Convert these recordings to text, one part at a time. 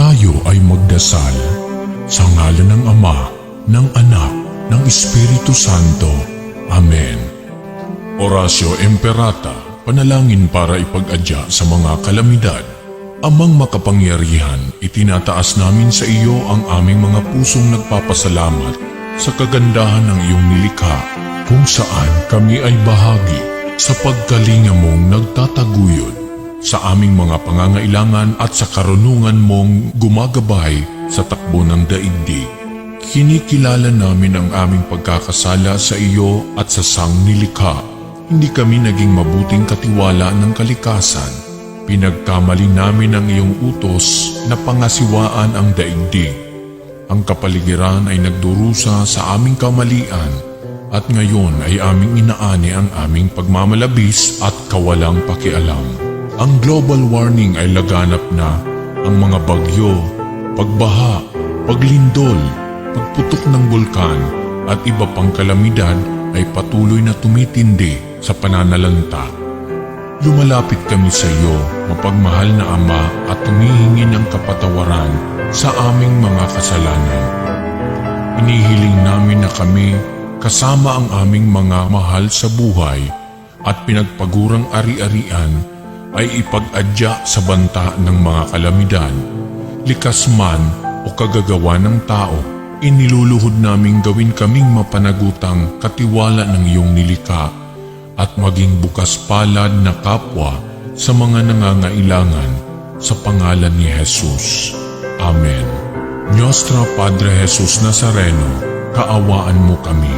Tayo ay magdasal sa ngalan ng Ama, ng Anak, ng Espiritu Santo. Amen. Oratio Imperata, panalangin para ipag-adya sa mga kalamidad. Amang makapangyarihan, itinataas namin sa iyo ang aming mga pusong nagpapasalamat sa kagandahan ng iyong nilikha, kung saan kami ay bahagi sa pagkalinga mong nagtataguyod sa aming mga pangangailangan at sa karunungan mong gumagabay sa takbo ng daigdig. Kinikilala namin ang aming pagkakasala sa iyo at sa sangnilikha. Hindi kami naging mabuting katiwala ng kalikasan. Pinagkamali namin ang iyong utos na pangasiwaan ang daigdig. Ang kapaligiran ay nagdurusa sa aming kamalian at ngayon ay aming inaani ang aming pagmamalabis at kawalang pakialam. Ang global warming ay laganap na. Ang mga bagyo, pagbaha, paglindol, pagputok ng bulkan at iba pang kalamidad ay patuloy na tumitindi sa pananalanta. Lumalapit kami sa iyo, mapagmahal na Ama, at humihingi ng kapatawaran sa aming mga kasalanan. Inihiling namin na kami, kasama ang aming mga mahal sa buhay at pinagpagurang ari-arian, ay ipag-adya sa banta ng mga kalamidad. Likas man o kagagawa ng tao, iniluluhod naming gawin kaming mapanagutang katiwala ng iyong nilikha at maging bukas palad na kapwa sa mga nangangailangan sa pangalan ni Jesus. Amen. Nostra Padre Jesus Nazareno, kaawaan mo kami.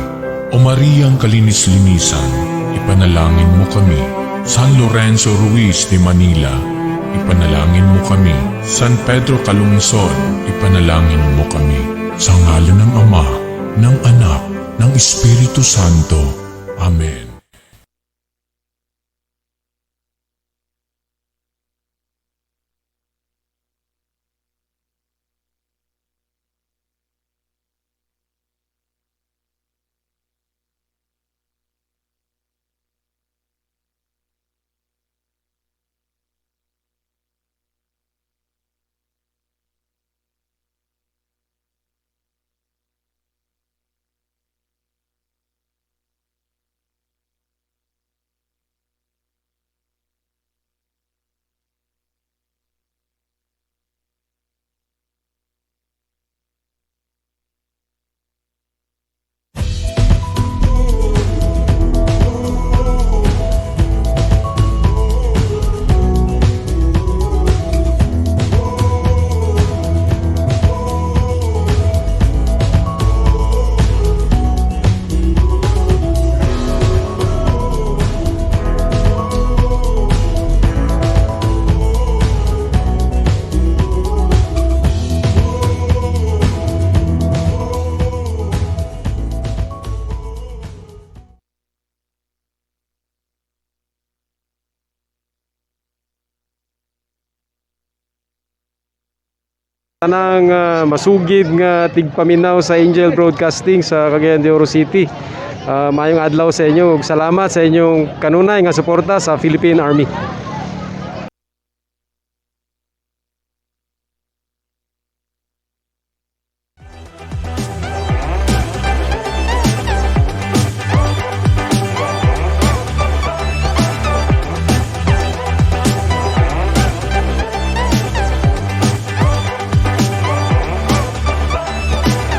O Mariang kalinis-linisan, ipanalangin mo kami. San Lorenzo Ruiz de Manila, ipanalangin mo kami. San Pedro Calungsod, ipanalangin mo kami. Sa ngalan ng Ama, ng Anak, ng Espiritu Santo. Amen. Tanang masugid nga tigpaminaw sa Angel Broadcasting sa Cagayan de Oro City. Maayong adlaw sa inyo ug salamat sa inyong kanunay nga suporta sa Philippine Army.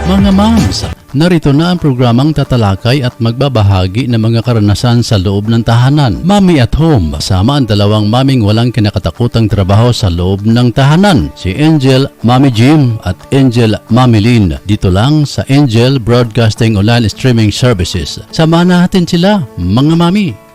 Mga moms, narito na ang programang tatalakay at magbabahagi ng mga karanasan sa loob ng tahanan. Mommy at Home, kasama ang dalawang maming walang kinakatakutang trabaho sa loob ng tahanan. Si Angel, Mommy Jim at Angel, Mommy Lynn. Dito lang sa Angel Broadcasting Online Streaming Services. Samahan natin sila, mga mami.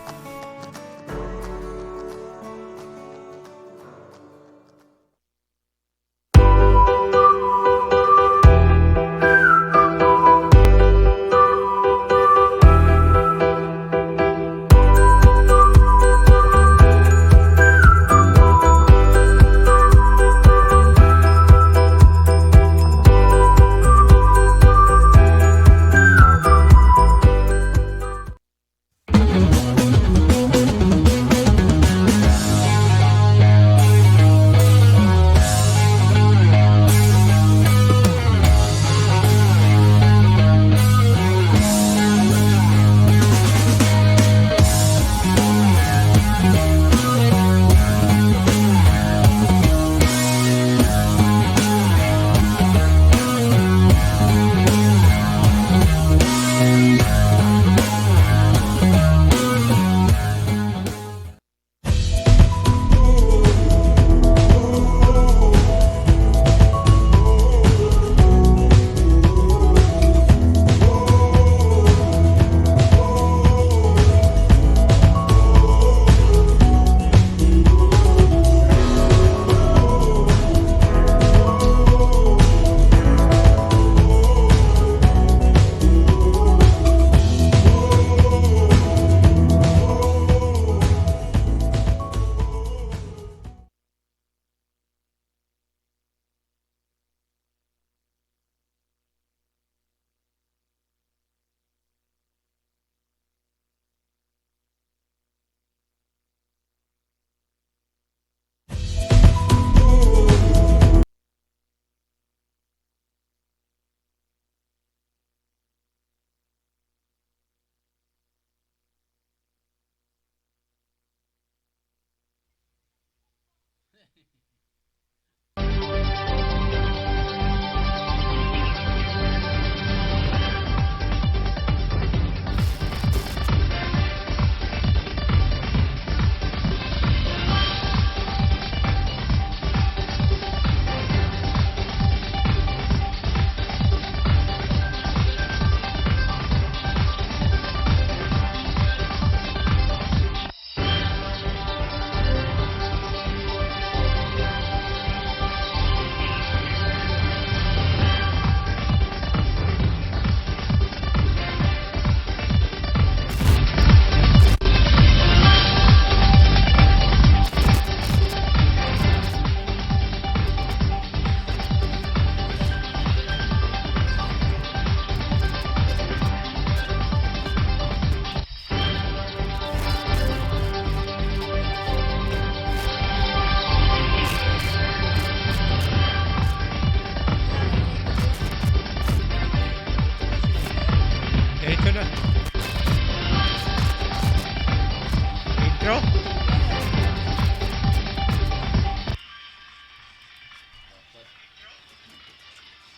mikro.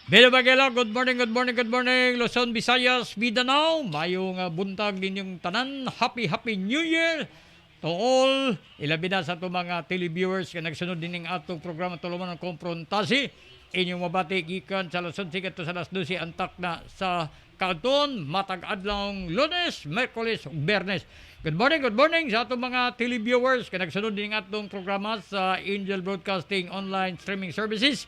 Bilo Bagelo, good morning, good morning, good morning. Luzon, Visayas, Mindanao. Mayong buntag ninyong tanan. Happy, happy New Year to all. Ilabi na sa itong mga televiewers ka nagsunod din ng atong programa Tuluman ng Komprontasi. Inyong mabati gikan sa Luzon, sikat to sa alas 12 antak na sa Kanton, matag adlong Lunes, Merkulis, Bernes. Good morning sa atong mga televiewers ka nagsunod din ng atong programa sa Angel Broadcasting Online Streaming Services.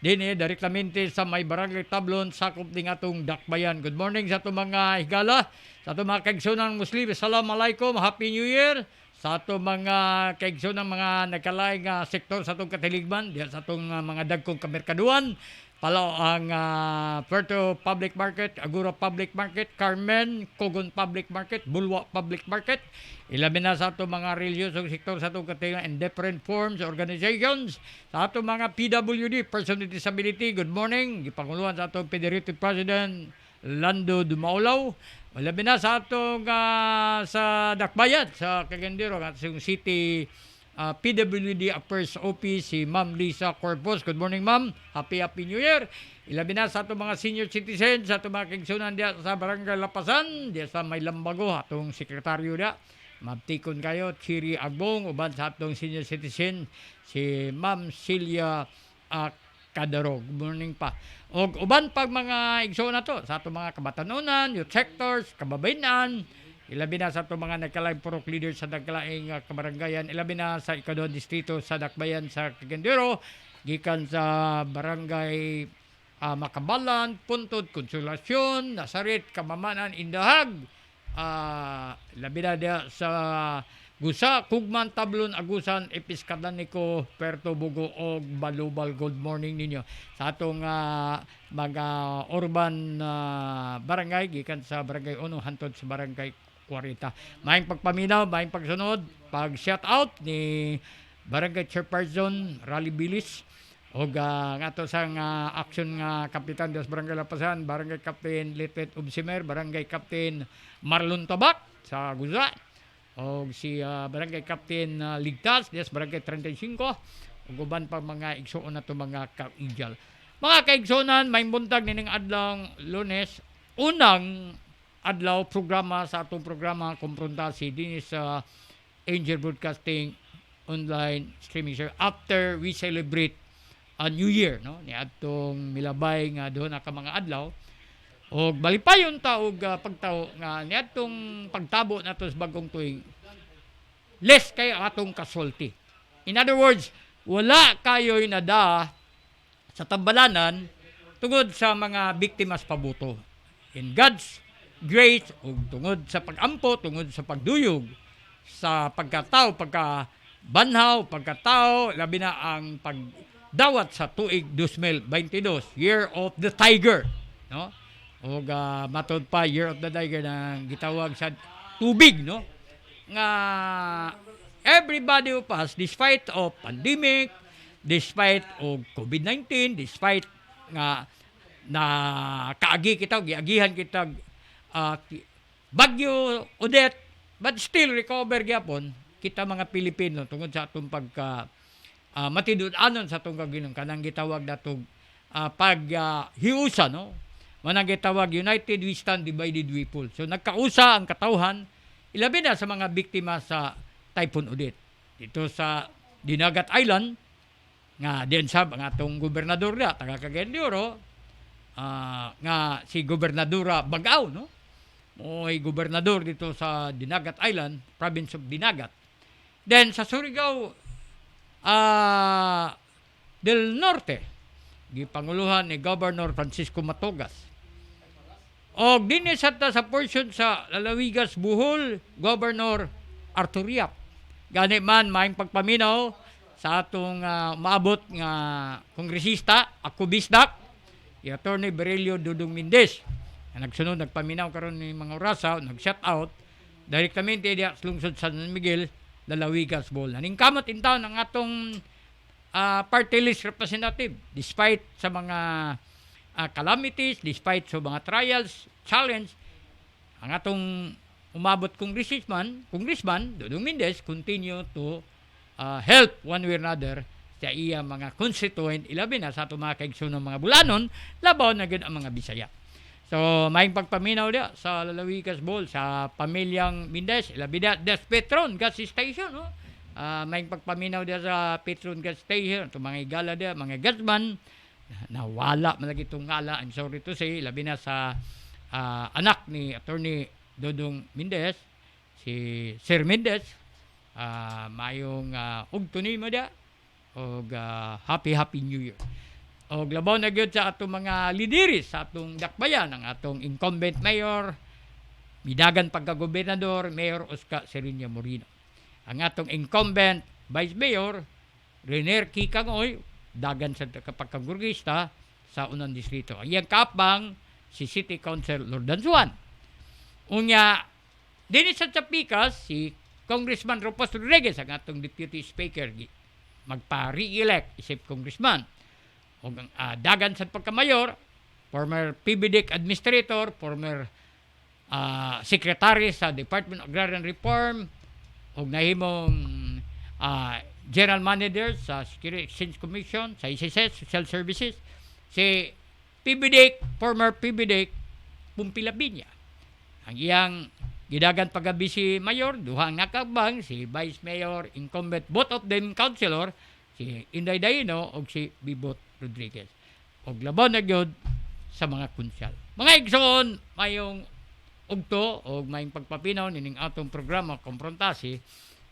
Dini direktamente sa may barangay Tablon, sakop ding atong Dakbayan. Good morning sa atong mga higala, sa atong mga kaigsunang Muslim. Assalamualaikum, Happy New Year. Sa atong mga kaigsunang mga nagkalaing sektor sa atong katiligman, diya sa atong mga dagkong kamerkaduan. Palaw ang Puerto Public Market, Agura Public Market, Carmen, Cogon Public Market, Bulwa Public Market. Ilabi na sa itong mga reliyosong sektor sa itong katingan and different forms, organizations. Sa itong mga PWD, Person with Disability, good morning. Gipanguluhan sa itong Federative President Lando Dumaulaw. Ilabi na sa itong sa Dakbayan, sa Cagandiro, at yung City PWD Affairs Office, si Ma'am Lisa Corpus. Good morning, Ma'am. Happy New Year. Ilabi na sa itong mga senior citizens, sa itong mga kaigsunan diya sa Barangay Lapasan, diya sa May Lambago, atong sekretaryo diya. Mabtikon kayo, Chiri Agbong, uban sa atong senior citizen, si Ma'am Celia Cadarog. Good morning pa. O uban pag mga igsunan na to, sa atong mga kabatanunan, youth sectors, kababayan, ilabi na sa itong mga nagkalaing purok leaders sa nagkalaing kabarangayan, ilabi na sa ikadong distrito sa Dakbayan sa Cagandiro, gikan sa barangay Makabalan, Puntod, Konsolasyon, Nasaret, Kamamanan, Indahag, labi na dia sa Gusa, Kugman, Tablon, Agusan, Episkadanico, Puerto Bugo o Balubal. Good morning ninyo sa atong mga urban barangay, gikan sa barangay 1 hantod sa barangay 40. Maayong pagpaminaw, maayong pagsunod, pag shout out ni Barangay Chairperson Rally Bilis o ngato sang action nga Kapitan dos Barangay Lapasan, Barangay Captain Litwet Ubsimer, Barangay Captain Marlon Tabak sa Guza o si Barangay Captain Ligtas des Barangay 35 ug uban pa mga igsuon na to mga kaigsuon. Mga kaigsuonan, may buntag nining adlong Lunes, unang adlaw programa sa atong programa Komprontasi din sa Angel Broadcasting Online Streaming Service after we celebrate a New Year, no? Ni atong milabay nga doon ka mga adlaw o balipayon ta og pagtaw nga ni atong pagtabo nato sa bagong tuig less kay atong kasulti. In other words, wala kayo'y nada sa tambalanan tungod sa mga biktimas pabuto. In God's grace o tungod sa pagampo, tungod sa pagduyog, sa pagkatao, pagkabanhaw, pagkatao, labi na ang pagdawat sa tuig 2022, Year of the Tiger, no? O matod pa Year of the Tiger na gitawag sa tubig, no? Nga everybody of us, despite of pandemic, despite of COVID-19, despite nga na kaagi kita, giagihan kita bagyo Odette, but still recover gyapon kita mga Pilipino tungod sa atong pagka matidud-anon sa atong kaginong kanang gitawag natong paghiusa, no? Manang gitawag United we stand, divided we fall. So nagkausa ang katawhan ilabi na sa mga biktima sa Typhoon Odette dito sa Dinagat Island nga diyan sa ang atong gobernador da taga Cagayan de Oro, nga si Gobernadora Bagao, no? Mo'y gobernador dito sa Dinagat Island, province of Dinagat. Then sa Surigao del Norte, gipanguluhan ni Governor Francisco Matogas. O dinisat sa portion sa Lalawigas, Bohol, Governor Arthur Yap. Gani man maayong pagpaminaw sa atong maabot nga kongresista, akubisdak, Attorney Berelio Dudong Mendez. Nagsunod, nagpaminaw karon ni mga orasa, nag-shout out, direktamente diya sa lungsod San Miguel, Lalawigas, Bohol. Naningkamot in town ang atong party list representative, despite sa mga calamities, despite sa mga trials, challenge, ang atong umabot congressman Dudong Mendez continue to help one way or another sa iya mga constituent, ilabi na sa itong mga kaigsoon ng mga Bulanon, labaw na gid ang mga Bisaya. So, may pagpaminaw dia sa Lalawigas Bowl, sa pamilyang Mendez, ilabi na Des Petron Gas Station, no? May pagpaminaw dia sa Petron Gas Station, itong mga igala dia, mga gasman, nawala malagi itong ngala, I'm sorry to say, ilabi na sa anak ni Attorney Dudong Mendez, si Sir Mendez, mayong ugtuni mo dia, og happy New Year. Og labaw na gyud sa atong mga lideris sa atong dakbayan, ang atong incumbent mayor, midagan pagka-gobernador, Mayor Oscar Serenia Moreno. Ang atong incumbent vice mayor, Renier Kikangoy, dagan sa kapagkagurgista sa unang distrito. Ang iyang kapang si City Council Lord Danzuan. Unya, din sa Chapikas, si Congressman Rufus Rodriguez, ang atong Deputy Speaker, magpa-re-elect isip congressman. O dagan sa pagkamayor, former PBDIC administrator, former secretary sa Department of Agrarian Reform, o nahimong general manager sa Security Exchange Commission, sa SSS, Social Services, si PBDIC, former PBDIC, Pumpilabinya. Ang iyang gidagan pagabi si Mayor, duhang nakabang, si Vice Mayor, incumbent, both of them councilor, si Inday Daino o si Bibot Rodriguez. O laban na gyud sa mga konsyal. Mga igsoon, mayong ugto o mayong pagpapinaw nining atong programa, Komprontasi,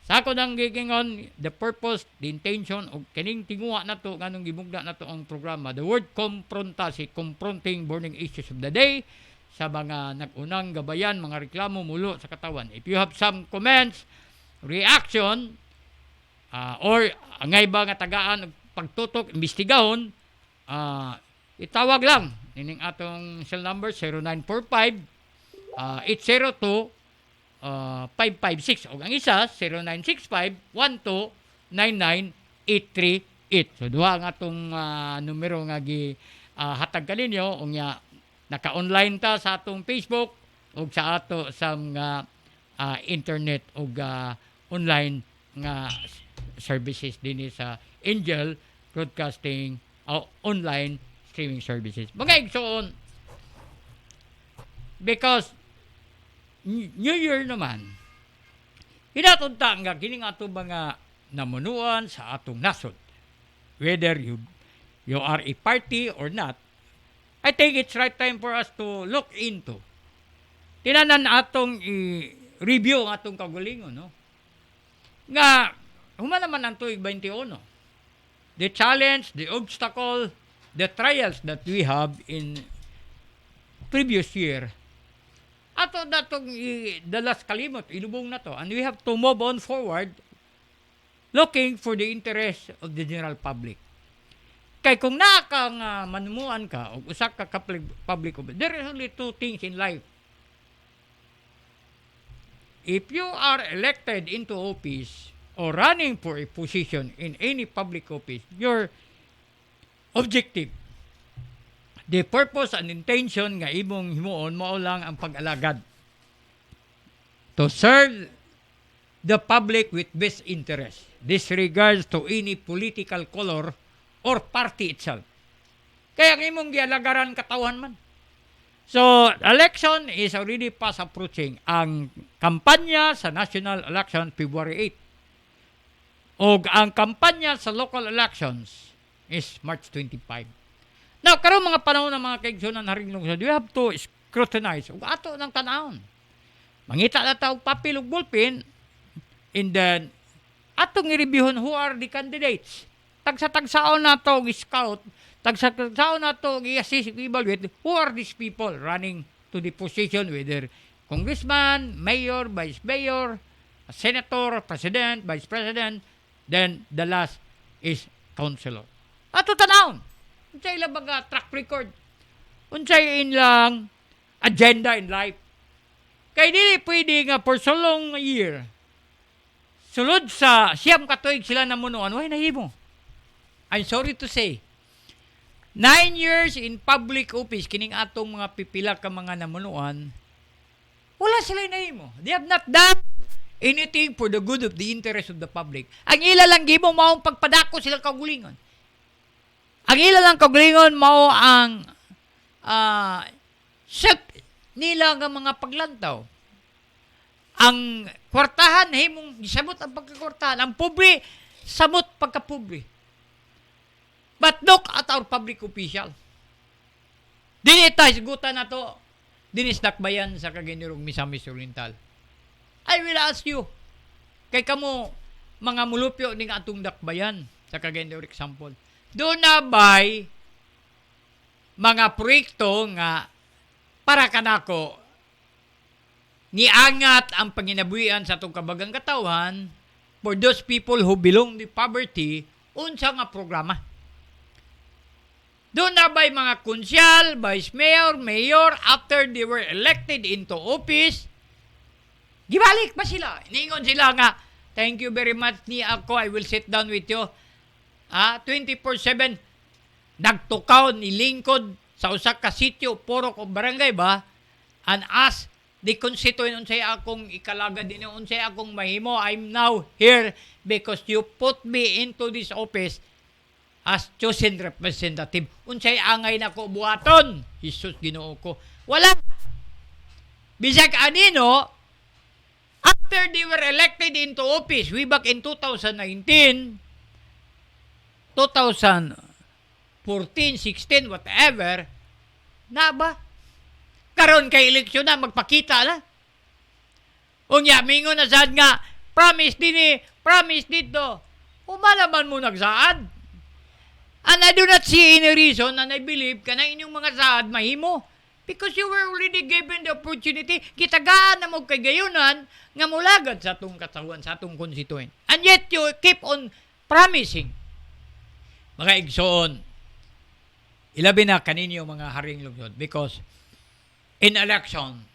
sa ako nang gigingon, the purpose, the intention, o kining tinguha na to, ganong gimugda na to ang programa, the word Komprontasi, confronting burning issues of the day, sa mga nag-unang gabayan, mga reklamo mulo sa katawan. If you have some comments, reaction, or angay ba nga tagaan, pagtutok, imbestigahon, itawag lang. Nining atong cell number, 0945-802-556. O ang isa, 0965-1299-838. So, duha ang atong numero nga hatag kaninyo, o nga, naka-online ta sa atong Facebook o sa ato sa mga internet o online nga services din sa Angel Broadcasting online streaming services. Mga igsoon, because New Year naman, hinatunta nga kining ato mga namunuan sa atong nasod. Whether you are a party or not, I think it's right time for us to look into. Tinanan atong i-review ang atong kagulingon, no? Nga, human naman ang tuig 21. The challenge, the obstacle, the trials that we have in previous year. Ato datong dalas kalimot, ilubong na to. And we have to move on forward looking for the interest of the general public. Kay kung nakang manumuan ka o usak ka public, there is only two things in life. If you are elected into office or running for a position in any public office, your objective, the purpose and intention nga imong himuon mao lang ang pag-alagad. To serve the public with best interest, disregards to any political color or party itself. Kaya ang imong gialagaran katawan man. So, election is already fast approaching. Ang kampanya sa national election, February 8. O ang kampanya sa local elections is March 25. Now, karon mga panahon ng mga kaigsunan haring lungsod, you have to scrutinize. Ug ato ng tanawon. Mangita na tawag papel ug ballpen, and then atong i-reviewon who are the candidates. Tagsa-tagsaon na to scout, tagsa-tagsaon na to i-assist, evaluate who are these people running to the position, whether congressman, mayor, vice mayor, senator, president, vice president, then the last is councilor. Ato tanawon. Unsay ilang mga track record, unsay ilang agenda in life. Kay dili pwede nga for so long a year, sulod sa siyam katuig sila namunuan, why nahimo? I'm sorry to say, 9 years in public office, kining atong mga pipila ka mga namunuan, Wala sila inahimo. They have not done anything for the good of the interest of the public. Ang ila lang gimo maong pagpadako silang kaugalingon. Ang ila lang kaugalingon mao ang self nila nga mga paglantaw. Ang kwartahan himong gisabot ang pagkakwartahan. Ang pobre samot pagkapobre. But look at our public official. Dili tayo sigutan na to. Dinis dakbayan sa Kaginirong Misamis Oriental. I will ask you, kay kamo mga mulupyo ning atong dakbayan sa Kaginirong example. Doon na ba'y mga proyekto nga para kanako niangat ang panginabuhian sa atong kabagang katawhan for those people who belong to poverty unsa nga programa. Doon na ba'y mga konsyal, vice mayor, mayor, after they were elected into office, gibalik pa sila. Ningon sila nga, thank you very much ni ako, I will sit down with you. 24/7, nagtukaw ni lingkod sa usak ka sityo, puro ko barangay ba, and ask the constituent unsay akong ikalaga din, unsay akong mahimo, I'm now here because you put me into this office as chosen representative. Unsay angay na ko buhaton. Jesus, Ginoo ko. Wala. Bisag anino, after they were elected into office, way back in 2019, 2014, 16, whatever, na ba? Karon kay eleksyon na, magpakita na. Unya, mingon na sad nga, promise dito. Umalaman mo nagsaad. And I do not see any reason and I believe ka na inyong mga saad mahimo. Because you were already given the opportunity. Kitagaan na mo kay gayunan nga mulagad sa atong katawan, sa atong constituent. And yet you keep on promising. Mga igsoon, ilabi na kaninyo mga haring lungsod. Because in election,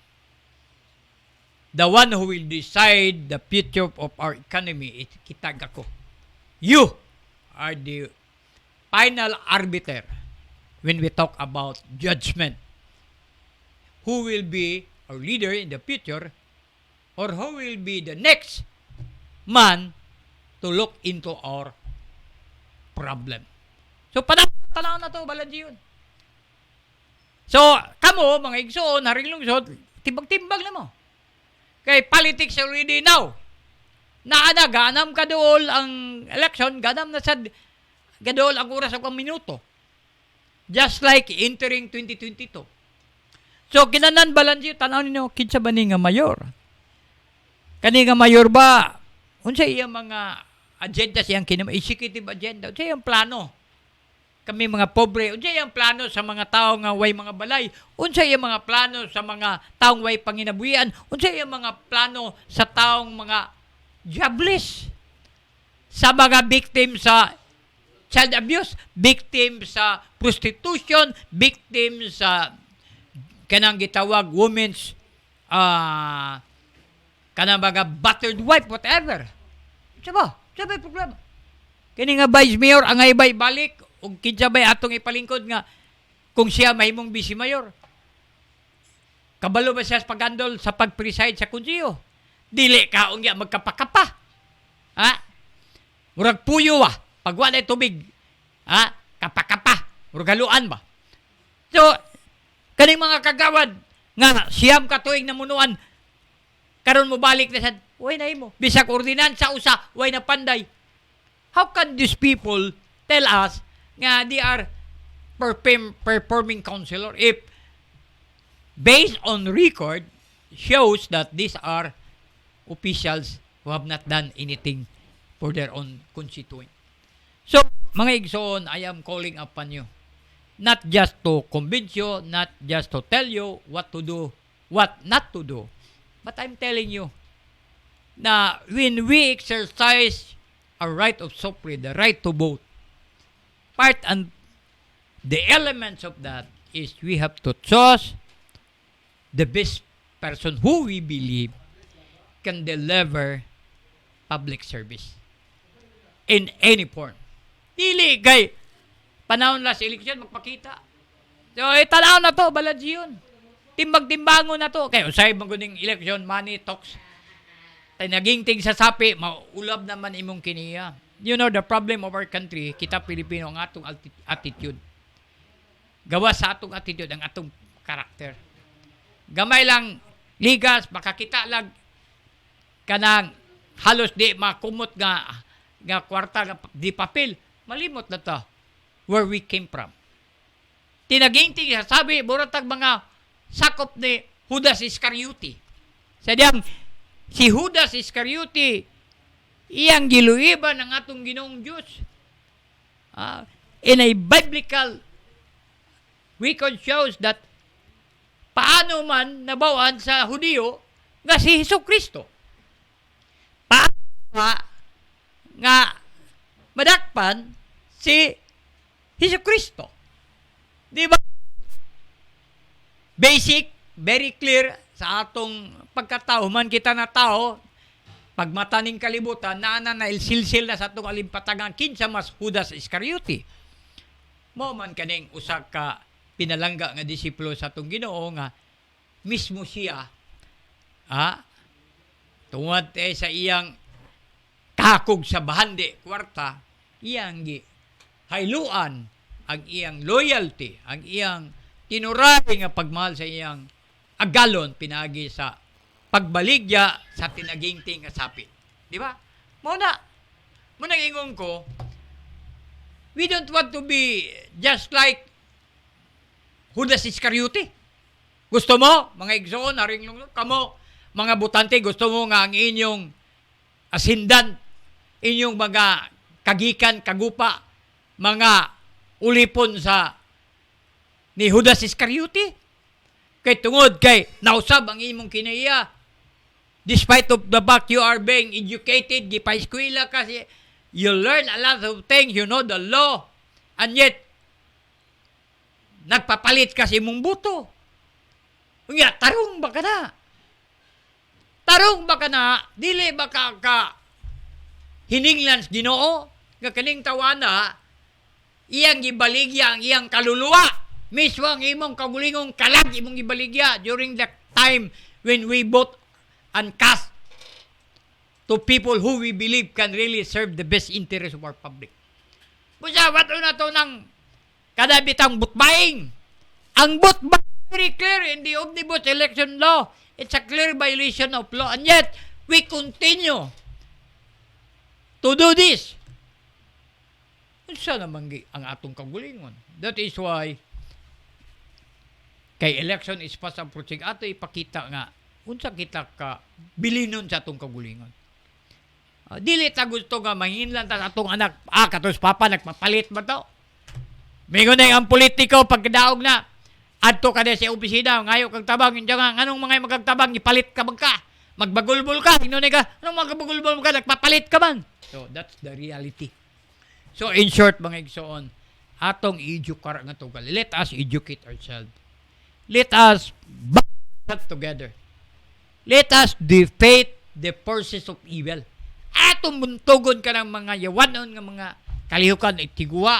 the one who will decide the future of our economy is kitag ako. You are the final arbiter when we talk about judgment. Who will be our leader in the future or who will be the next man to look into our problem. So, panahon na to, baladji yun. So, kamo, mga igsoon, haring lungsod, timbag-timbag na mo. Kay politics already now. Naana, ganam ka dool ang election, ganam na sa gadool ang oras ako minuto. Just like entering 2022. So, kinanan balansi, tanaw ninyo, kinsa ba ni nga mayor? Kani nga mayor ba, unsa iya mga agenda siyang executive agenda, unsa iyang plano? Kami mga pobre, unsa iyang plano sa mga tao nga way mga balay? Unsa iyang mga plano sa mga taong way panginabuhian? Unsa iyang mga plano sa taong mga jobless? Sa mga victim sa child abuse, victim sa prostitution, victim sa kanang gitawag women's kanang mga battered wife, whatever. Saba yung problema. Kini nga vice mayor, ang ibay balik, o kinsa bay atong ipalingkod nga kung siya mahimong vice mayor. Kabalo ba siya sa paghandol sa pag-preside sa kunsiyo? Dili ka ungya magkapakapa. Ha? Murag puyo wa. Pag wala tubig, kapakapa, rugaluan ba? So, kaning mga kagawad, nga siyam katuig na munuan, karon mo balik na sad, way na imo. Bisag ordinansa usa, way na panday. How can these people tell us nga they are performing counselor if based on record shows that these are officials who have not done anything for their own constituent? So, mga igsoon, I am calling upon you. Not just to convince you, not just to tell you what to do, what not to do. But I'm telling you, na when we exercise our right of suffrage, the right to vote, part and the elements of that is we have to choose the best person who we believe can deliver public service in any form. Dili kay panahon la sa eleksyon magpakita. So, tanaw na to, baladji yun. timbang-timbangon na to. Kaya usay maguning election, money talks. Tay naging ting sa sapi, maulab naman imong kiniya. You know, the problem of our country, kita Pilipino, ang atong attitude. Gawa sa atong attitude, ang atong karakter. Gamay lang, ligas, makakita lang, kanang halos di makumot nga kwarta, di papel. Malimot na to, where we came from. Tinaginting, sabi, buratag mga sakop ni Judas Iscariote. Sadyang, si Judas Iscariote, iyang giluiban ng atong Ginoong Diyos. In a biblical record shows that paano man nabawaan sa Hudiyo nga si Hesukristo. Paano ba nga madakpan si Hesukristo? Di ba? Basic, very clear sa atong pagkatao. Man kita na tao, pagmataning kalibutan, na ilsilsil na sa atong alimpatagang kinsa mas Judas Iscariote. Mo man kaning usa ka pinalangga nga disipulo sa atong Ginoo nga mismo siya tungod sa iyang kakog sa bahandi kwarta, iyang hayluan ang iyang loyalty, ang iyang tinuray nga pagmahal sa iyang agalon pinagi sa pagbaligya sa tinagingting nga sapi. Di ba? Muna ingon ko, we don't want to be just like Judas Iscariote. Gusto mo, mga igsoon, haringlong, kamo, mga butante, gusto mo nga ang inyong asindan, inyong mga kagikan, kagupa, mga ulipon sa ni Judas Iscariote. Kay tungod kay nausab ang imong kinaiya. Despite of the fact you are being educated, gipa-eskwela kasi you learn a lot of things, you know the law, and yet nagpapalit kasi mong buto. Nga, tarong ba ka na? Tarong ba ka na? Dili ba ka hininglan sa Ginoo? Nga kaning tawana, iyang gibaligya ang iyang kaluluwa. Mismo ang imong kagulingong kalag, imong gibaligya during the time when we vote and cast to people who we believe can really serve the best interest of our public. Busa, wato na to ng kadabitang butbaing. Ang butbaing very clear in the Omnibus Election Law. It's a clear violation of law. And yet, we continue to do this. Unsa naman ang atong kagulingon? That is why kay election is fast approaching, ato ipakita nga unsa kita ka bilinon sa atong kagulingon. Dili ta gusto nga manginlan ta sa atong anak, katos papa nagpapalit ba to? Mingon na ang politiko pagkadaog na adto ka sa opisina, ngayo kag tabang, hindi nga anong mga magagtabang ipalit ka magka, magbagulbol ka, ingon ka, anong magbagulbol ka, nagpapalit ka man. So that's the reality. So in short mga igsoon, atong educate nga to, let us educate ourselves. Let us bind together. Let us defeat the forces of evil. Atong buntugon ka ng mga yawanon nga mga kalihukan itigwa.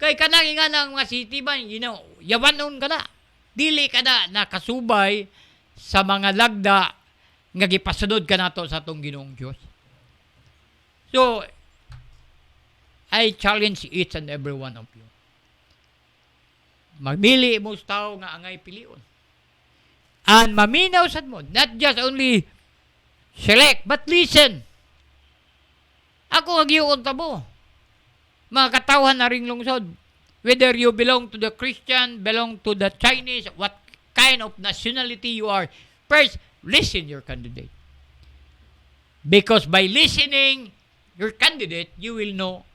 Kay kanang nga ng mga city ba, yawanon ka na. Dili ka na nakasubay sa mga lagda nga gipasunod ka nato sa atong Ginoong Diyos. So, I challenge each and every one of you. Magmili mo sa tao nga angay pilion. And maminaw sad mo, not just only select, but listen. Ako agiyon ta mo. Mga katawhan na ring lungsod. Whether you belong to the Christian, belong to the Chinese, what kind of nationality you are, first, listen your candidate. Because by listening your candidate, you will know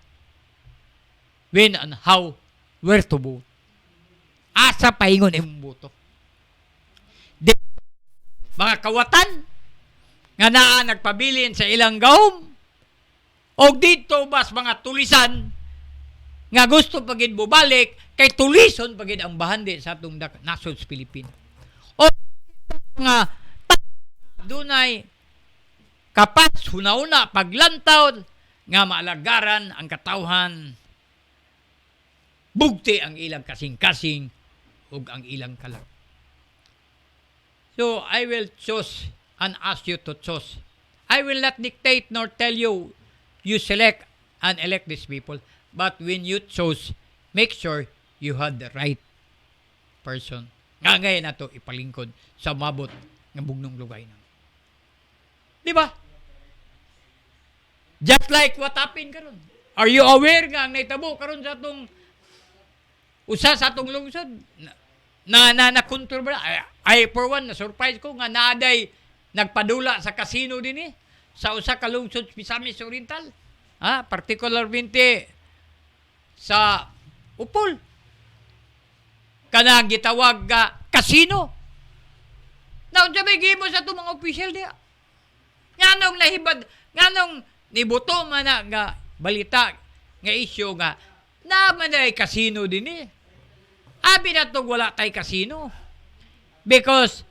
when and how, where to vote. Asa paingon imong boto. Mga kawatan nga naa nagpabilin sa ilang gahom o dito bas mga tulisan nga gusto pagid bubalik kay tulison pagid ang bahandi sa atong nasod sa Pilipinas. O nga dunay kapas hunauna paglantaw nga maalagaran ang katawhan, bugti ang ilang kasing-kasing ug ang ilang kalag. So I will choose and ask you to choose. I will not dictate nor tell you you select and elect these people. But when you choose, make sure you have the right person. Nga ngayon na to ipalingkod sa mabot ng bugnong lugay na. Di ba? Just like what happened karon. Are you aware nga ang naitabo karon sa atong usa sa atong lungsod na kontrol I for one na surprise ko nga naaday nagpadula sa casino din sa usa ka lungsod sa Misamis Oriental. Particularmente sa Upol. Kanang gitawag casino. Now, may gimo sa itong mga official diya. Nganong nahibad, nganong nibuto man na nga balita nga isyo nga naman na casino din Abi na itong wala tay casino. Because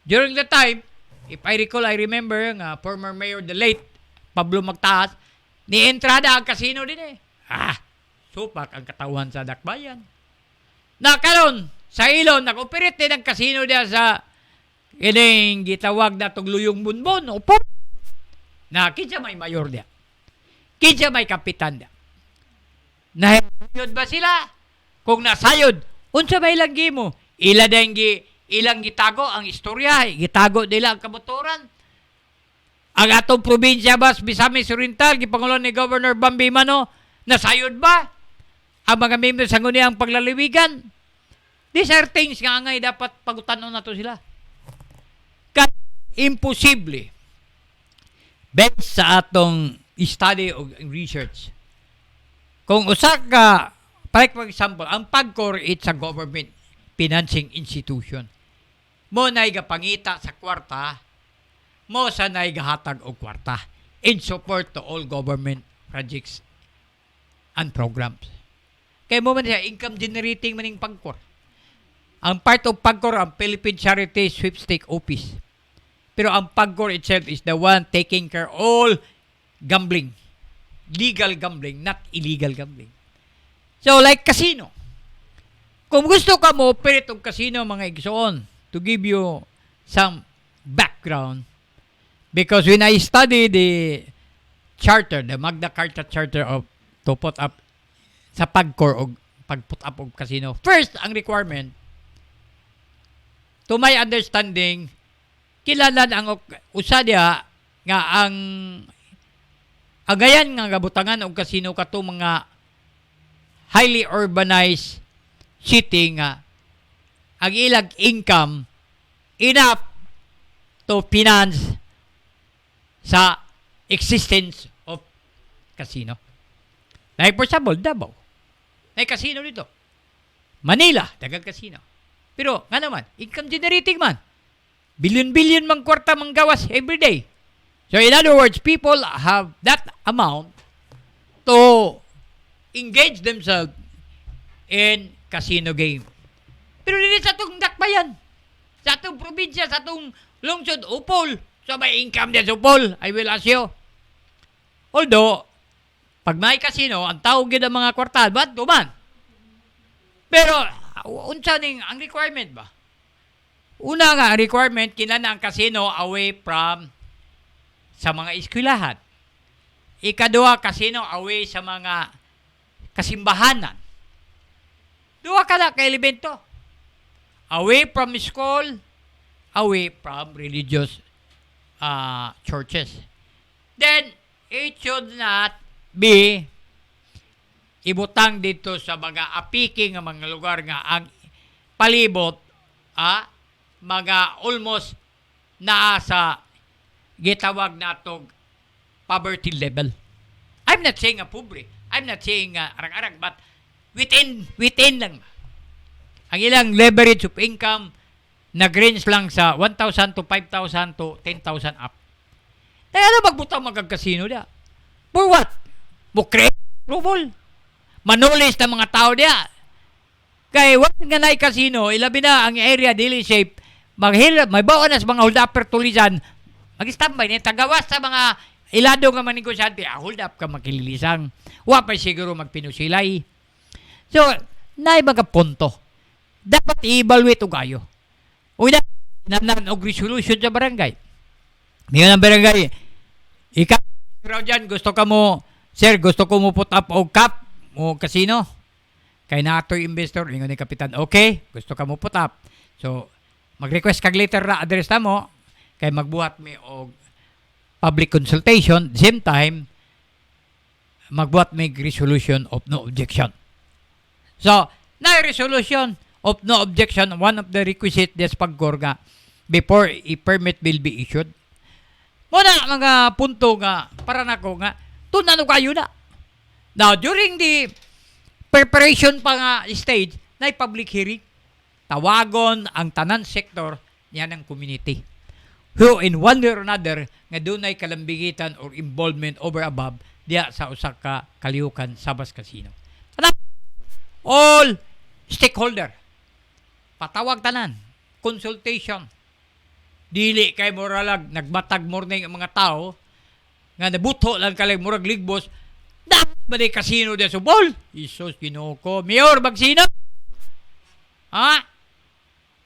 during the time, if I recall, I remember nga former mayor, the late Pablo Magtaas, ni entrada ang casino din supak ang katawan sa Dakbayan. Na karon sa ilon, nag-operate din ang casino diya sa ining gitawag na itong Luyong Bunbon. Opo. Na kinsa may mayor diya. Kinsa may kapitan diya. Nahayod ba sila? Kung nasayod, unsa ba ilang gimo? Ilang gitago ang istorya, gitago nila ang kabuturan. Ang atong probinsya ba, Misamis Oriental, gipangulon ni Governor Bambi Mano, nasayod ba? Ang mga membro sa nguniyang paglaliwigan. These are things nga ngay dapat pagutanon na to sila. Imposible. Based sa atong study o research. Kung usa ka, like for example, ang PAGCOR, it's a government financing institution. Mo na'y gapangita sa kwarta, mo sa na'y gahatag og kwarta in support to all government projects and programs. Kaya mo man siya, income generating maning PAGCOR. Ang part of PAGCOR, ang Philippine Charity Sweepstake Office. Pero ang PAGCOR itself is the one taking care all gambling. Legal gambling, not illegal gambling. So, like casino. Kung gusto ka mo operate og casino, mga igsoon, to give you some background, because when I study the charter, the Magna Carta Charter of to put up sa PAGCOR o pag-put up of casino, first, ang requirement, to my understanding, kilala ang usa diha nga ang agayan nga gabutangan og casino kato mga highly urbanized city nga ang ilang income enough to finance sa existence of casino. Like for example, Davao. May casino dito. Manila, dagang casino. Pero nga naman, income generating man. Billion-billion mang kwarta mang gawas every day. So in other words, people have that amount to engage themselves in casino game. Pero hindi sa itong Dakbayan, sa itong probinsya, sa itong lungsod, Upol. So may income din sa Upol, I will ask you. Although, pag may casino, ang tawag yun ang mga kwartal, ba't duman? Pero, unsa ning ang requirement ba? Una nga, ang requirement, kinahanglan ang casino away from sa mga eskwelahan. Ikaduha, casino away sa mga kasimbahanan. Duha ka na ka elemento. Away from school, away from religious churches. Then, it should not be ibutang dito sa mga apiking ng mga lugar nga ang palibot mga almost naa sa gitawag natong poverty level. I'm not saying pobre. I'm not saying arang-arang, but within lang. Ang ilang leverage of income nag-range lang sa 1,000 to 5,000 to 10,000 up. Kaya ano magbutang magkakasino dia? For what? Create trouble. Manulis na mga tao dia. Kaya wag nga na casino, ilabi na ang area dili safe. Maghilap, may bawa na sa mga hold upper tulisan. Mag-standby ni tagawas sa mga ilado nga manegosyante. Hold up ka makililisang. Wa pa siguro magpinusilay. So, naay mga punto. Dapat i-evaluate o gayo. Inanan og resolution sa barangay. Ngayon ang barangay, ikaw raw dyan, gusto ka mo, sir, gusto ko mo put up og cap mo casino. Kay natoy investor, ingon ni kapitan, okay, gusto ka mo put up. So, mag-request kag later na address na mo, kay magbuhat mi og public consultation, same time, magbuhat may resolution of no objection. So, na resolution of no objection, one of the requisite des pagkorga before a permit will be issued. Muna mga punto nga para nako nga tunano kayo na. Now, during the preparation pa nga stage, na public hearing, tawagon ang tanan sektor niya ng community. Who in one way or another nga doon ay kalambigitan or involvement over above diya sa usa ka kalihukan sa Sabas Casino. All stakeholder patawag tanan, consultation. Dili kay moralag nagmatag morning ang mga tao nga nabuto lang kalag murag ligbos dapat ba di casino diya subol? Isus Ginoo ko, mayor magsino? Ha?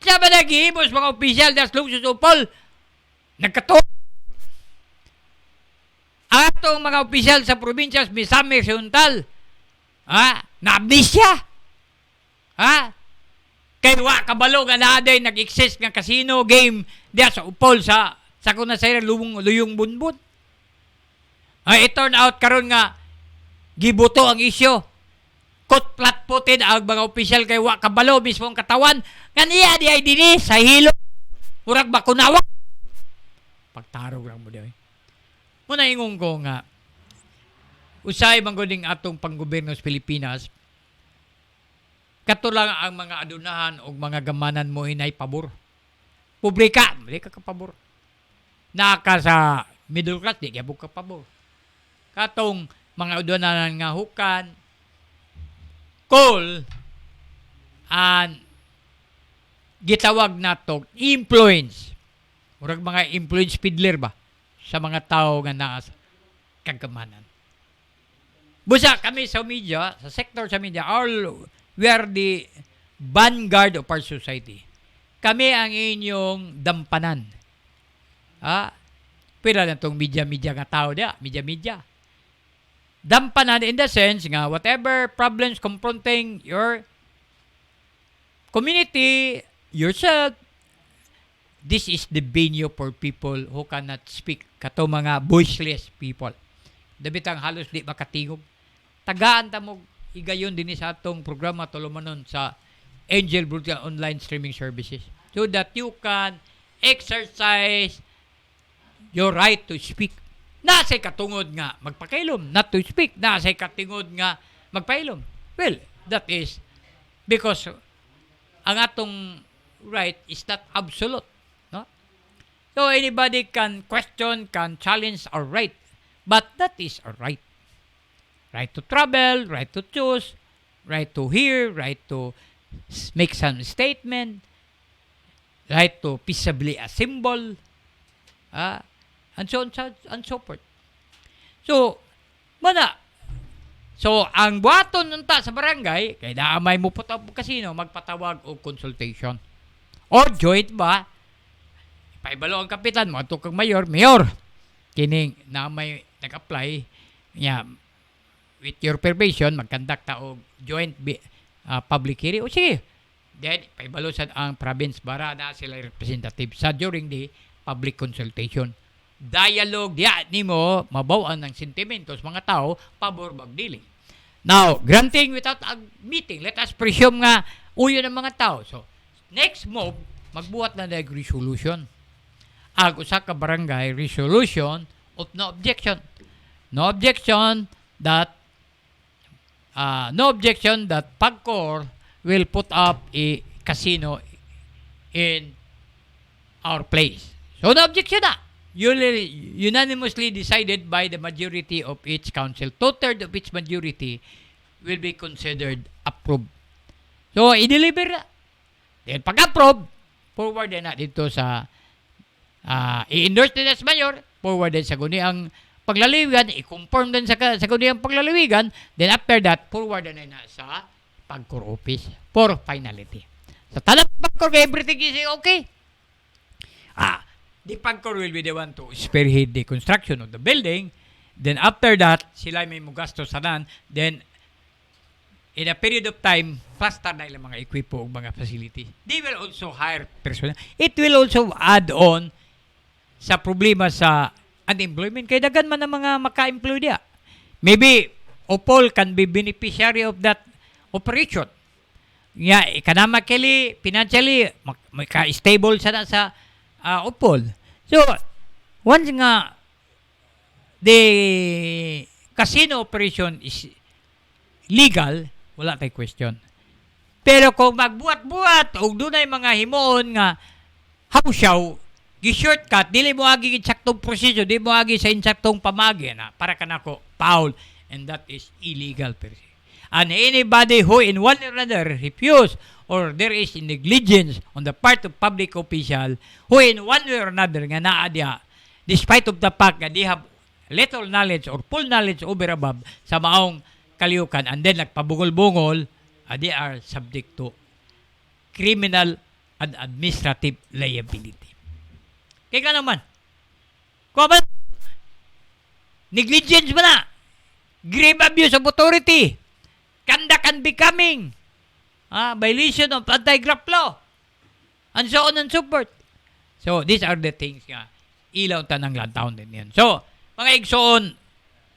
Siya ba nag-iibos mga opisyal diya sa lungsod Supol? Nagkato. Atong mga opisyal sa probinsya Misamis Oriental, na-amnesia. Kay wa kabalo nga naaday nag-exist nga casino game diya sa Upol sa kuna sa luyong bunbun. I-turn out karon nga gibuto ang isyo. Kutplat putin ang mga opisyal kay wa kabalo mismo ang katawan nga niya di ay dini sa hilo. Murag bakunawa. Pagtarog lang mo diyan. Muna ingon ko nga usay mangguning atong panggobyerno sa Pilipinas. Kato lang ang mga adunahan o mga gamanan mo inay pabor. Publika, di ka pabor. Naka sa middle class, di ka pabor. Katong mga adunahan nga hukan, call, and gitawag na to, influence. Murag mga influence peddler ba? Sa mga tao nga naa sa kagamanan. Busa kami sa media, sa sector sa media, we are the vanguard of our society. Kami ang inyong dampanan. Pila na itong media-media nga tao dia, media-media. Dampanan in the sense nga whatever problems confronting your community, yourself, this is the venue for people who cannot speak. Kato mga voiceless people. Dabitang halos di makatingog. Tagaan ta mo igayon din sa atong programa tulumanon sa Angel Broadcast online streaming services so that you can exercise your right to speak. Nasay katungod nga magpakailom, not to speak. Nasay katungod nga magpailom. Well, that is because ang atong right is not absolute. No? So anybody can question, can challenge our right. But that is our right. Right to travel, right to choose, right to hear, right to make some statement, right to peaceably assemble, and so on and so forth. So, ang buhaton nunta sa barangay, kay naamay mo puto po casino, magpatawag o consultation. Or joint ba, paibalo ang kapitan, mga tukang mayor, kining naamay nag-apply, with your permission, mag-conduct o joint public hearing. O sige, then, paibalo sa ang province bara na sila representative sa during the public consultation. Dialogue, ni mo, mabawaan ng sentimentos, mga tao, pabor magdiling. Now, granting without a meeting, let us presume nga uyo ng mga tao. So, next move, magbuhat na resolution. Usa ka barangay resolution of no objection. No objection that PAGCOR will put up a casino in our place. So, no objection na. Unanimously decided by the majority of each council. 2/3 of its majority will be considered approved. So, i-deliver na. Then, pag-approve, forward na dito sa i-endorse din sa mayor, forward din sa guni ang paglalawigan, i-confirm din sa guni ang paglalawigan, then after that, forward na sa PAGCOR office for finality. Sa tanang PAGCOR, everything is okay. The PAGCOR will be the one to spearhead the construction of the building. Then after that, sila may mugasto sanan. Then, in a period of time, plaster na ilang mga equipo o mga facility. They will also hire personnel. It will also add on sa problema sa unemployment. Kaya dagan man ang mga maka-employ diya. Maybe, OPOL can be beneficiary of that operation. Economically, financially, maka-stable sana sa OPOL. So, once nga the casino operation is legal, wala kay question. Pero kung magbuat-buat o dunay mga himuon nga hawsyaw, gi-shortcut, dili mo agi insaktong proseso, dili mo agi sa insaktong pamagi na para kanako foul, and that is illegal per se. And anybody who in one or another refuse or there is negligence on the part of public official who in one way or another nga naa diya, despite of the fact that they have little knowledge or full knowledge over above sa maong kaliukan and then nagpabungol-bungol, they are subject to criminal and administrative liability. Kaya ka naman, kung ba, negligence ba na? Grave abuse of authority, conduct unbecoming, violation of anti-graft law, and so on and so forth. So, these are the things nga, ilaw tanang lantaon din yan. So, mga igsoon,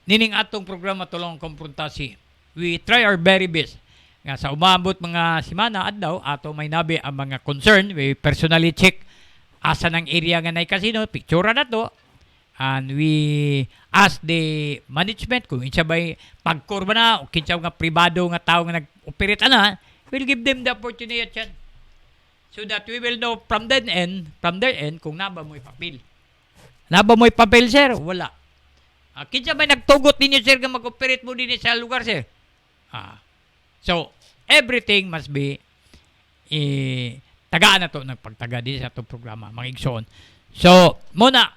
nining atong programa tulong kompruntasi. We try our very best. Nga sa umabot mga simana at daw, ato may nabi ang mga concern. We personally check asa ng area nga na casino, picture na to. And we ask the management kung kinsa ba'y PAGCOR ba na o kinsa nga pribado nga tao nga nag-operate na, we'll give them the opportunity at yan. So that we will know from their end, kung naba mo'y papel. Naba mo'y papel, sir? Wala. Kinsa may nagtugot ninyo, sir, nga mag-operate mo din sa lugar, sir? So, everything must be tagaan na to, nagpagtaga din sa itong programa, mga igsoon. So, muna,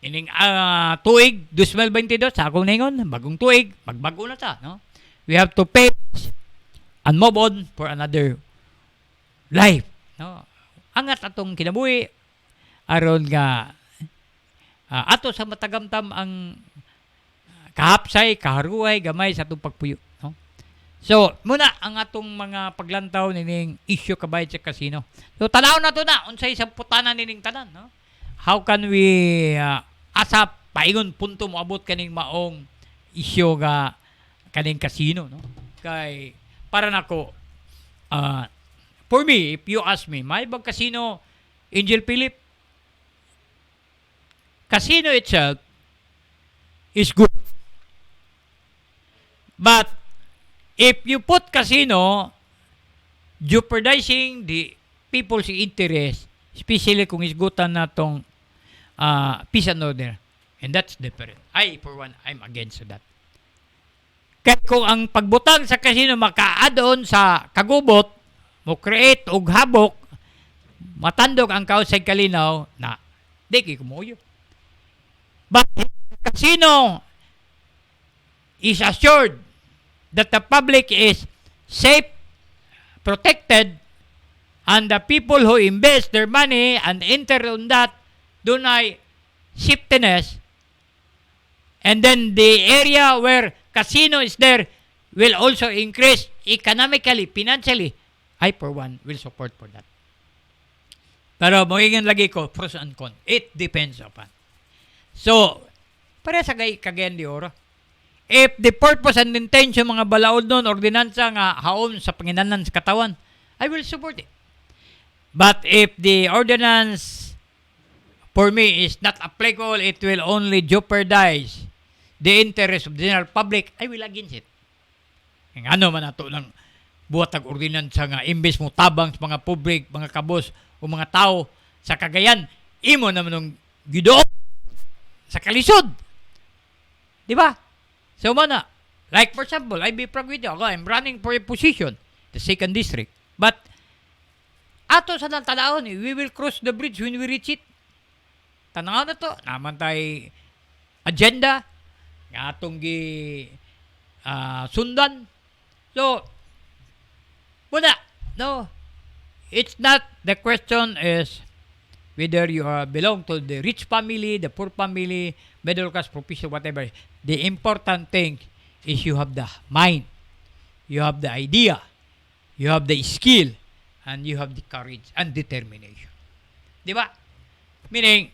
ining tuig, 2022, sa akong ningon, bagong tuig, magbago na ta, no? We have to pay and move on for another life, no? Angat atong kinabuhi, aron nga, ato sa matagamtam ang kahapsay, kaharuay, gamay sa itong pagpuyo, no? So, muna ang atong mga paglantaw nining issue kabayad sa casino. So, tanaw na to na, unsay isang putanan nining tanan, no? How can we asa paingon punto mo abot kaning maong issue ga kaning casino, no? Kay para nako for me, if you ask me, may bang casino, Angel Philip? Casino itself is good. But if you put casino jeopardizing the people's interest, especially kung isgutan na tong peace and order, and that's different. I, for one, I'm against that. Kaya kung ang pagbutang sa casino maka-add-on sa kagubot, mo create og habok, matandog ang kausay kalinaw na di kumuyo. But casino is assured that the public is safe, protected, and the people who invest their money and enter on that dunay safetyness, and then the area where casino is there will also increase economically, financially. I, for one, will support for that. Pero magiging lagi ko, pros and cons. It depends upon. So, para sa kagayan di oro, if the purpose and intention mga balaod nun, ordinansa nga haon sa panginanan sa katawan, I will support it. But if the ordinance for me is not applicable, it will only jeopardize the interest of the general public, I will against it. Ang ano man ato lang buhat ang ordinansa nga imbes mo tabang sa mga public, mga kabos o mga tao sa Cagayan, imo naman ng gidoon sa kalisod. Di ba? So mana, like for example, I be frank with you, I'm running for a position, the 2nd district. But ato sa nantanaon, we will cross the bridge when we reach it. Tanaw na to, naman tayo agenda, nga atong sundan. So, wala. No. It's not, the question is, whether you belong to the rich family, the poor family, middle class, professional, whatever. The important thing is you have the mind, you have the idea, you have the skill, and you have the courage and determination. Di ba? Meaning,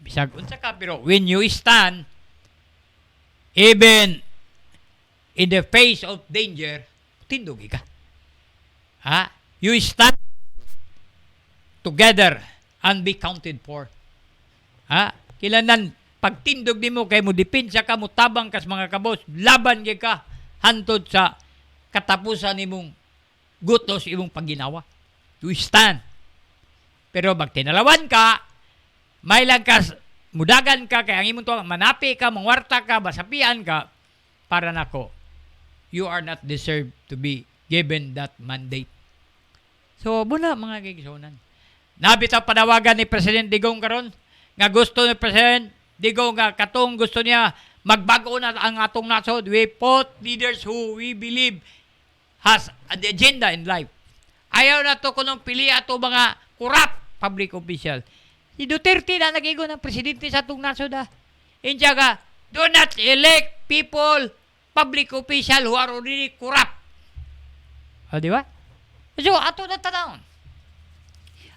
bisag unsa ka, pero when you stand, even in the face of danger, tindugi ka. Ha? You stand together and be counted for. Ha? Kilanan, pagtindog di mo, kay mo depensa ka, mo tabang kas mga kabos, laban gyud ka, hantod sa katapusan imong gutos imong pagginawa. You stand. Pero magtinalawan ka, may lang ka, mudagan ka, kaya ang imong tuwang, manapi ka, mangwarta ka, basapian ka, para nako, you are not deserved to be given that mandate. So, muna mga kaigisonan. Nabitaw panawagan ni President Digong karon nga gusto ni President Digong nga katong gusto niya magbago na ang atong nasod. We put leaders who we believe has an agenda in life. Ayaw na to kunong pili ato mga corrupt public official. Si Duterte na nagigo ng presidente sa atong nasod ha. Insya ka, do not elect people, public official who are already corrupt. O, di ba? So, ato na tanawon.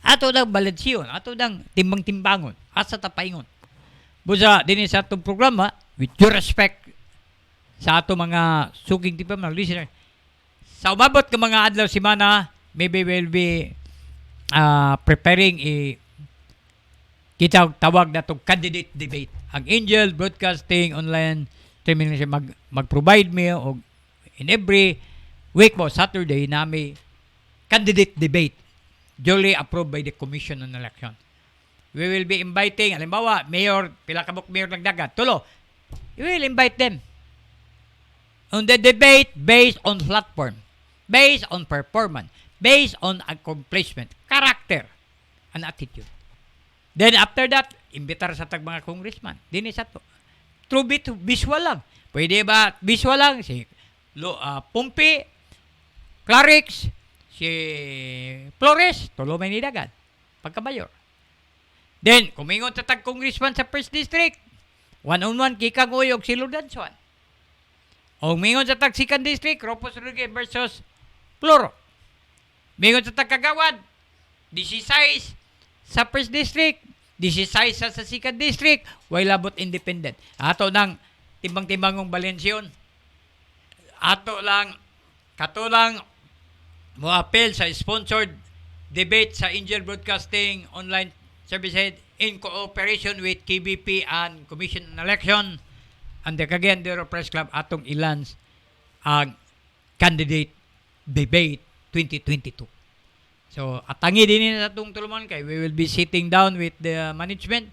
Ato ng balansyon, ato ng timbang-timbangon, at sa tapaingon. Busa, din sa atong programa, with due respect sa ato mga suking tipa, mga listener, sa umabot ng mga adlaw simana, maybe we'll be preparing kita tawag na itong candidate debate. Ang Angel Broadcasting Online Terminal mag-provide me o in every week mo, Saturday, na may candidate debate duly approved by the Commission on Election. We will be inviting, halimbawa, mayor, pila kabuk mayor ng dagat, tulo, we will invite them on the debate based on platform, based on performance, based on accomplishment, character, and attitude. Then after that, imbitar sa tag mga congressman. Dini sa to. True visual lang. Pwede ba visual lang? Si Pumpi, Clarix, si Flores, tulo may nidagan. Pagkabayor. Then, kumingon sa tag congressman sa first district, one-on-one, Kikang Uyog, si Ludanswan. O mingon sa tag second district, Ropos Rodriguez versus Floro. Mingon sa tag Kagawad, 16 sa first district, 16 sa second district, way labot independent. Ato ng timbang-timbangong balensyon. Ato lang, katulang mo appeal sa sponsored debate sa Angel Broadcasting Online Services in cooperation with KBP and Commission on Election and the Cagayan de Oro Press Club atong ilans ang candidate debate 2022. So, atangi din sa itong tuluman kay we will be sitting down with the management.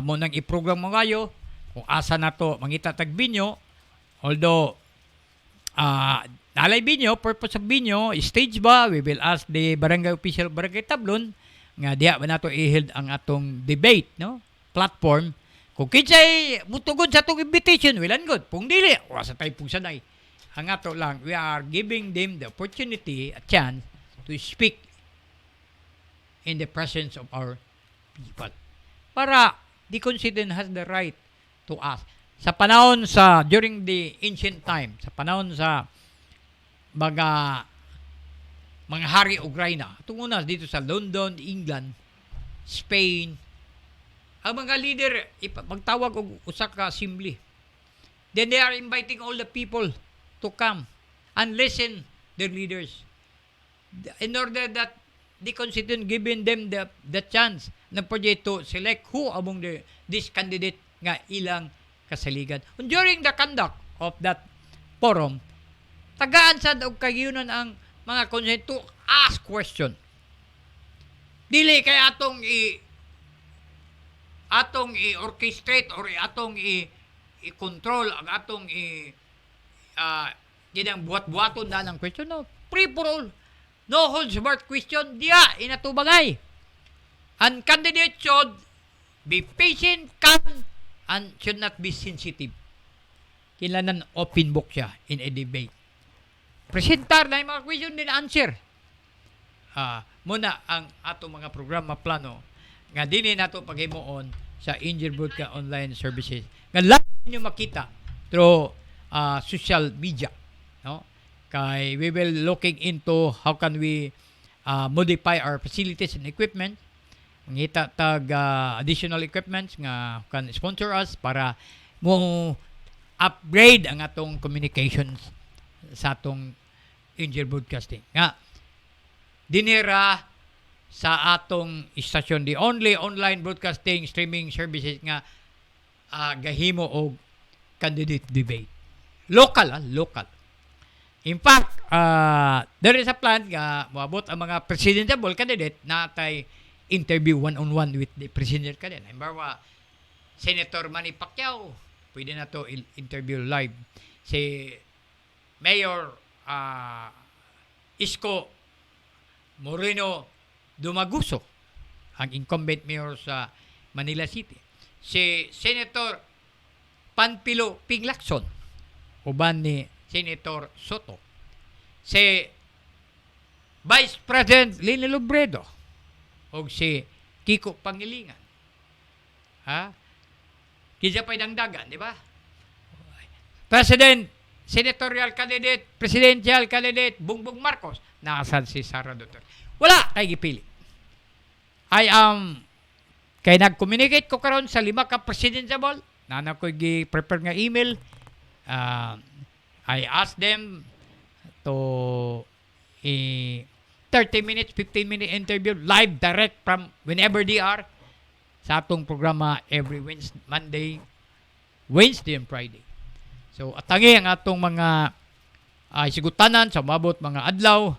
Mo nang i-program mo kayo kung asa na to mangita tag binyo. Although, nalay binyo, purpose of binyo, stage ba, we will ask the barangay official, barangay tablon, nga diya ba na to i-held ang atong debate, no? Platform. Kung kinsay mutugod sa itong invitation, well and good. Kung dili, wasa tayo pong sanay. Ang ato lang, we are giving them the opportunity, a chance, to speak in the presence of our people. Para the constituent has the right to ask. Sa panahon during the ancient time, sa panahon sa mga hari Ukraina, itong una dito sa London, England, Spain, ang mga leader, magtawag og usa ka assembly. Then they are inviting all the people to come and listen their leaders. In order that the constituent giving them the chance na pwede to select who among this candidate nga ilang kasaligan. And during the conduct of that forum, tagaan sad og kagiyunan ang mga constituent to ask question. Dili kay atong i-orchestrate or atong i-control ang atong ginang buhat-buhaton na ng question. No, free for all. No holds barred question. Diya, inatubangay. And candidate should be patient, calm, and should not be sensitive. Kailangan open book siya in a debate. Presentar na yung mga question din answer. Muna ang atong mga programa plano nga dili nato paghimuon sa Angel Broadcast Online Services. Nga lahat ninyo makita through social media, no? Kay we will looking into how can we modify our facilities and equipment. Mangita tag additional equipments nga can sponsor us para mo upgrade ang atong communications sa atong Angel Broadcasting. Nga dinira sa atong istasyon, the only online broadcasting streaming services nga gahimo og candidate debate. Local. In fact, there is a plan nga moabot ang mga presidential candidate na tay interview one-on-one with the president candidate. Halimbawa, Senator Manny Pacquiao, pwede na to interview live. Si Mayor Isko Moreno Dumaguso, ang incumbent mayor sa Manila City. Si Senator Panpilo Pinglacson, uban ni Senator Soto. Si Vice President Lini Robredo o si Kiko Pangilingan. Kisa pa'y dangdagan, di ba? Senatorial candidate, presidential candidate, Bongbong Marcos, nakasan si Sara Duterte. Wala kay gipili. Kay nag-communicate ko karon sa 5 ka presidential, na ko gi-prepare nga email. I asked them to 30 minutes, 15-minute interview, live, direct from whenever they are sa atong programa every Monday, Wednesday, and Friday. So, atangi ang atong mga sigutanan sa mabot mga adlaw.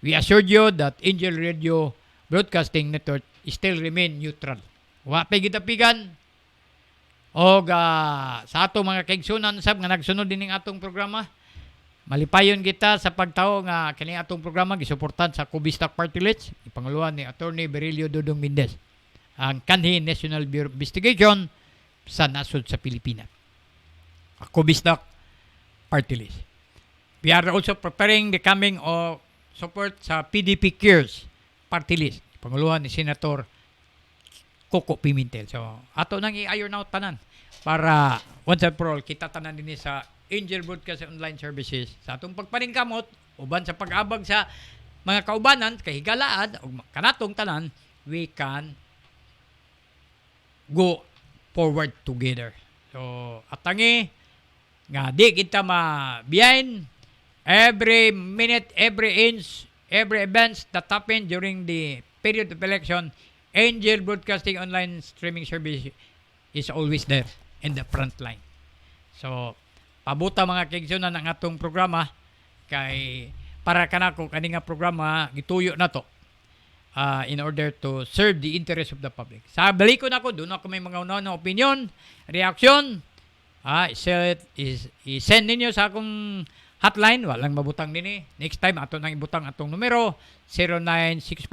We assured you that Angel Radio Broadcasting Network still remain neutral. Wa pay gitapigan o sa atong mga kaigsunan sab nga nagsunod din ning atong programa. Malipayon kita sa pagtao nga kini atong programa gisuportan sa Kubistak Party List, ipanguluan ni Attorney Berilio Dudong Mendez, ang kanhi National Bureau of Investigation sa nasod sa Pilipinas. Kubistak Party List. We are also preparing the coming of support sa PDP Cares Party List, panguluhan ni Senator Coco Pimentel. So, ato nang i-iron out tanan para once and for all, kita tanan din sa Angel Broadcast Online Services sa atong pagpaningkamot, uban sa pag-abag sa mga kaubanan, kahigalaan, o kanatong tanan, we can go forward together. So, atangi, nga di kita mabiyahin, every minute, every inch, every events that happen during the period of election, Angel Broadcasting Online Streaming Service is always there in the front line. So, pabuta mga kaigsunan ng atong programa kay para kanako kani nga programa gituyo na to in order to serve the interest of the public. Sa balik ko nako doon ako may mga una na opinion, reaction, i-send ninyo sa akong hotline, walang mabutang nini. Next time ato nang ibutang atong numero 0965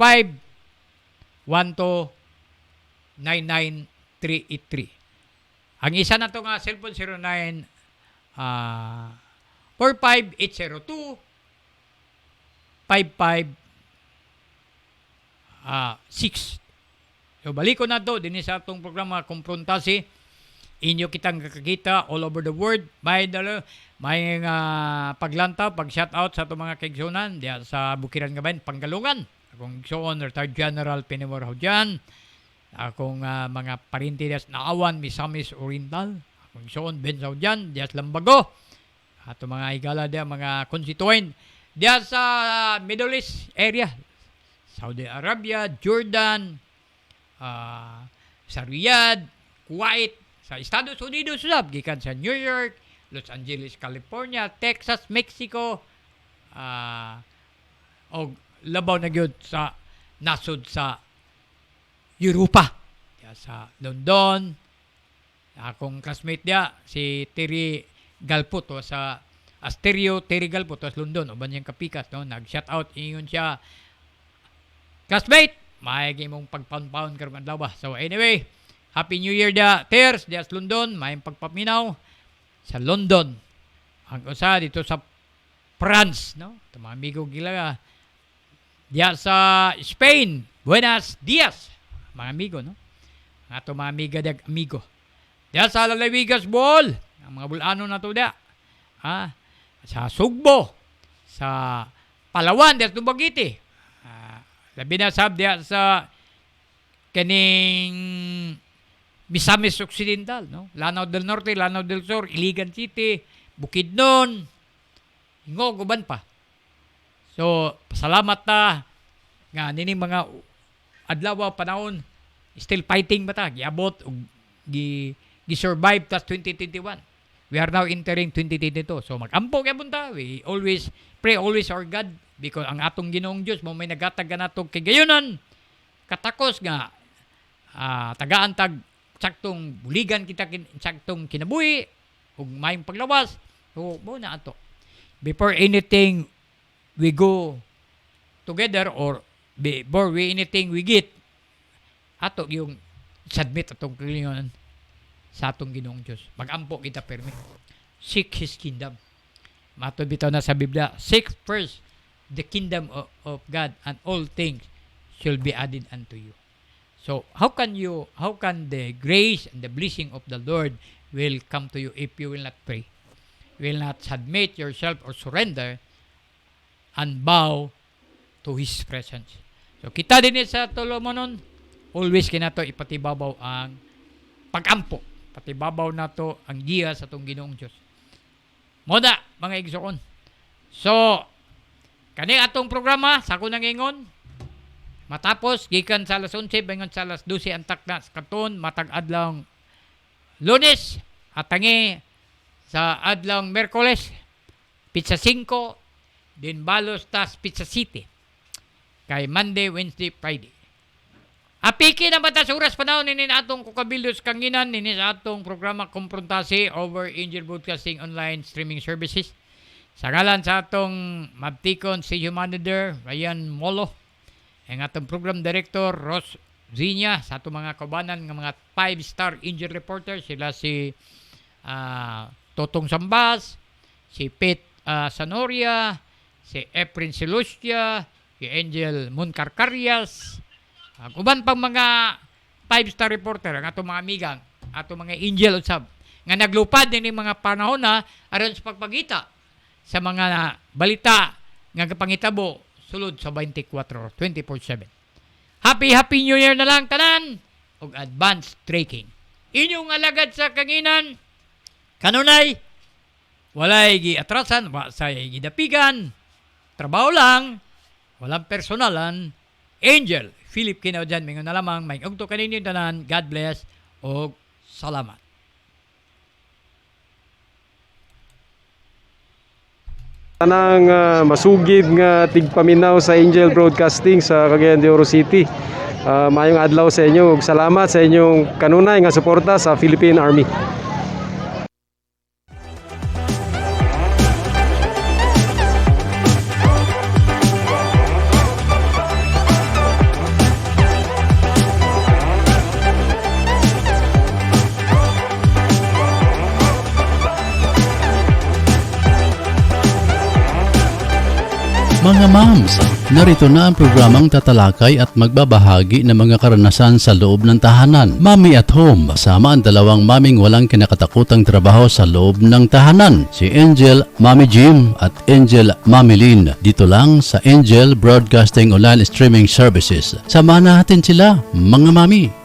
1299383. Ang isa na to nga cellphone 45802 556. So balik ko na to din sa atong programa Komprontasi. Inyo kitang kakakita all over the world. May paglantaw, pag-shoutout sa itong mga kaigsunan diya sa Bukiran Gabayan, Panggalungan. Akong igsoon, retired General Penimor Haudian. Akong mga parinti diya sa Naawan, Misamis Oriental. Akong igsoon, Ben Haudian, diya sa Lambago. Ato mga igala diya, mga constituent. Diya sa Middle East area. Saudi Arabia, Jordan, sa Riyadh, Kuwait, sa Estados Unidos, gikan sa New York, Los Angeles, California, Texas, Mexico, o labaw na gyud sa nasod sa Europa. Diya sa London, akong classmate diya, si Terry Galputo sa Asterio Terry Galputo sa London, uban niyang kapikas, no? Nag-shoutout, ingon siya, classmate, may mong pagpaun-paun karong adlaw ba. So anyway, Happy New Year dia, Tears, dia sa London, may pagpaminaw sa London. Ang usa dito sa France, no? Mga amigo gila dia sa Spain. Buenos dias, mga amigo, no? Ato mga amiga dag amigo. Diya sa Lalawigas Bohol, ang mga bulano na to da. Sa Sugbo, sa Palawan, diya sa Dumaguete. Labi na sab diya sa kaning Misamis Occidental, no? Lanao del Norte, Lanao del Sur, Iligan City, Bukidnon, Ingog, uban pa. So, salamat ta nga nining mga adlaw panahon still fighting ba ta? Giabot ug gi-survive tas 2021. We are now entering 2022. So magampo kay bunta. We always pray always our God because ang atong Ginoong Dios mo may nagatag kanatog kay gayunan. Katakos nga tagaan tag saktong buligan kita saktong kinabuhi ug mayong paglawas. So mo na ato. Before anything we go together or before anything we get ato yung submit atong kalingon sa atong Ginoong Diyos. Magampo kita permi. Seek His kingdom. Matod bitaw na sa Biblia, seek first the kingdom of God and all things shall be added unto you. So, how can the grace and the blessing of the Lord will come to you if you will not pray? Will not submit yourself or surrender and bow to His presence. So, kita din sa Tolomonon, always kinato ipatibabaw ang pagampo. Patibabaw na to ang giya sa itong Ginoong Diyos. Moda, mga igsoon. So, kani atong programa, sa kunang ingon, matapos, gikan sa alas 11, bangon sa alas 12, ang takna sa katon, matag adlang Lunes, at tangi sa adlang Merkoles, pizza 5, din balos tas pizza city. Kay Monday, Wednesday, Friday. Apiki na batas oras panahon nini atong kukabildos kanginan nini sa atong programa Komprontasi over Angel Broadcasting Online Streaming Services. Sa ngalan sa atong mabtikon si Humanider Ryan Molo, ang atong program director Ros Zinya, sa atong mga kabanan ng mga 5-star Angel reporters, sila si Totong Sambas, si Pete Sanoria, si Efren Silustia, si Angel Muncarcarias, uban pang mga 5-star reporter, ang atong mga amigang, atong mga angel usab, nga naglupad din yung mga panahon na aron sa pagpagita sa mga balita nga kapangitabo sulod sa 24 24/7. Happy New Year na lang tanan ug advance trekking. Inyong alagad sa kanginan, kanunay, walay giatrasan, wasay gidapigan, trabaho lang, walang personalan. Angel Philip Kinaw dyan, mingon na lamang, may ugto kaninyo tanan, God bless, o salamat. Tanang masugid nga tigpaminaw sa Angel Broadcasting sa Cagayan de Oro City. Mayong adlaw sa inyo, ug salamat sa inyong kanunay nga suporta sa Philippine Army. Mga moms, narito na ang programang tatalakay at magbabahagi ng mga karanasan sa loob ng tahanan. Mommy at Home, kasama ang dalawang maming walang kinakatakutang trabaho sa loob ng tahanan. Si Angel Mommy Jim at Angel Mommy Lynn. Dito lang sa Angel Broadcasting Online Streaming Services. Samahan natin sila, mga mami.